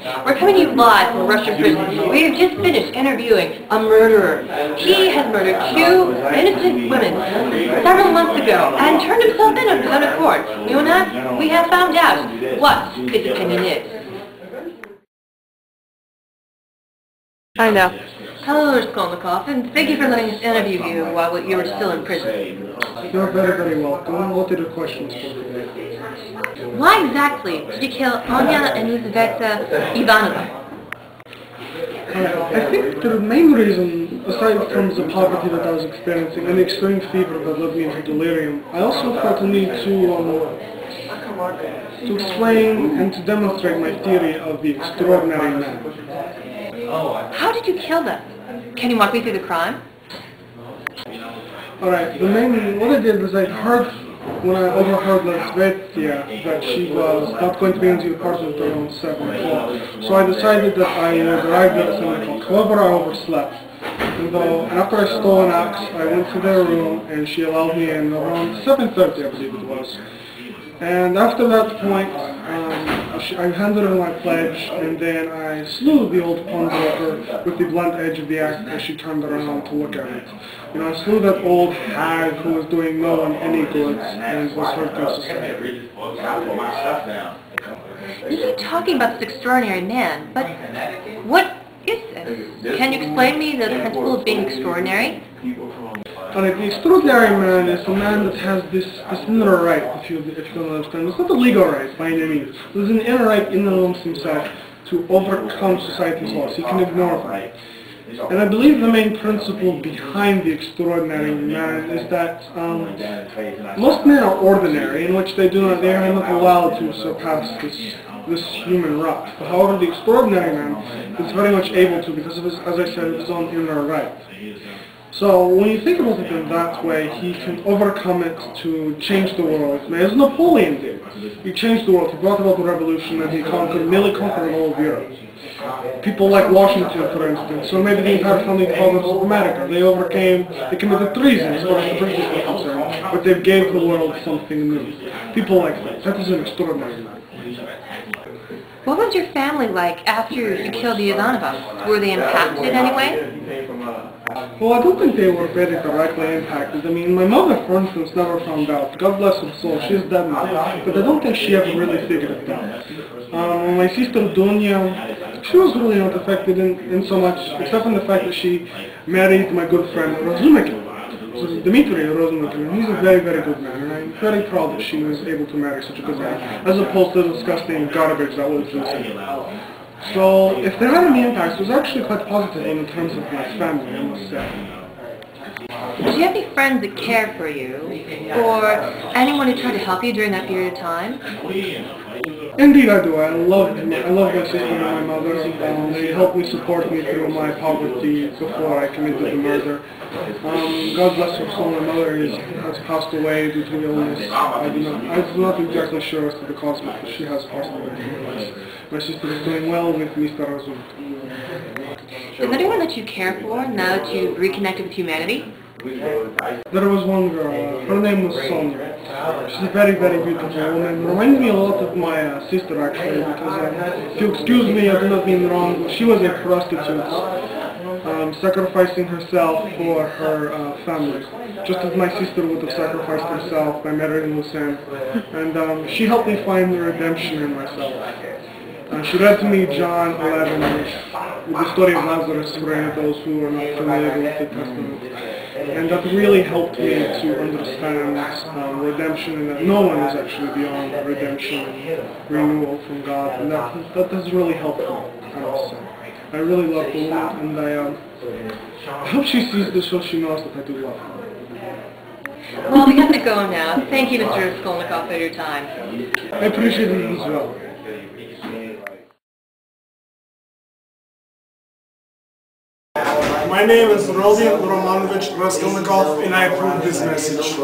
We're coming to you live from a Russian prison. We have just finished interviewing a murderer. He has murdered 2 innocent women several months ago and turned himself in on a court. You and I, we have found out what his opinion is. I know. Hello, Raskolnikov, and thank you for letting us interview you while you were still in prison. You're very, very welcome. What are the questions for today? Why exactly did you kill Anya and Elizaveta Ivanova? I think the main reason, aside from the poverty that I was experiencing and the extreme fever that led me into delirium, I also felt the need to explain and to demonstrate my theory of the extraordinary man. How did you kill them? Can you walk me through the crime? Alright, what I did was when I overheard Elizaveta that she was not going to be in the apartment around 7 o'clock. So I decided that I would arrive there at 7 o'clock. However, I overslept. And after I stole an axe, I went to their room and she allowed me in around 7:30, I believe it was. And after that point, I handed her my pledge, and then I slew the old pawnbroker with the blunt edge of the axe as she turned around to look at it. You know, I slew that old hag who was doing no one any good and was hurting society. You keep talking about this extraordinary man, but what is this? Can you explain to me the principle of being extraordinary? Alright, the extraordinary man is a man that has this inner right, if you don't understand. It's not a legal right by any means. There's an inner right in amongst himself to overcome society's laws. He can ignore them. And I believe the main principle behind the extraordinary man is that most men are ordinary, in which they are not allowed to surpass this human right. But however, the extraordinary man is very much able to, because of his, as I said, his own inner right. So when you think about it in that way, he can overcome it to change the world, as Napoleon did. He changed the world, he brought about the revolution, and he nearly conquered all of Europe. People like Washington, for instance, or maybe the entire founding fathers of America, they committed treason as far as the British were concerned, but they gave the world something new. People like that is an extraordinary man. What was your family like after you killed the Ivanovas? Were they impacted in any way? Well, I don't think they were very directly impacted. I mean, my mother, for instance, never found out. God bless her soul, she's dead now. But I don't think she ever really figured it out. My sister Dunya, she was really not affected in so much, except in the fact that she married my good friend Raskolnikov. So Dmitry Raskolnikov, he's a very, very good man, and I'm very proud that she was able to marry such a good man, as opposed to the disgusting garbage that was Lucy. So, if there had any impacts, it was actually quite positive in terms of my family, I must say. Did you have any friends that cared for you, or anyone who tried to help you during that period of time? Indeed I do. I love my sister and my mother. They helped me, support me through my poverty before I committed the murder. God bless her soul, my mother has passed away due to illness. I'm not exactly sure as to the cause, but she has passed away. My sister is doing well with Mr. Razum. Is there anyone that you care for now that you've reconnected with humanity? There was one girl, her name was Sonia. She's a very, very beautiful woman. Reminds me a lot of my sister actually, because if you excuse me, I do not mean wrong, she was a prostitute, sacrificing herself for her family, just as my sister would have sacrificed herself by marrying Lucien. And she helped me find the redemption in myself. She read to me John 11, with the story of Lazarus, for any of those who are not familiar with the Testament. And that really helped me to understand redemption, and that no one is actually beyond redemption and renewal from God. And that has really helped me, I must say. I really love the woman, and I hope she sees this so she knows that I do love her. Well, we have to go now. Thank you, Mr. Raskolnikov, for your time. I appreciate it as well. My name is Rodion Romanovich Raskolnikov, and I approve this message.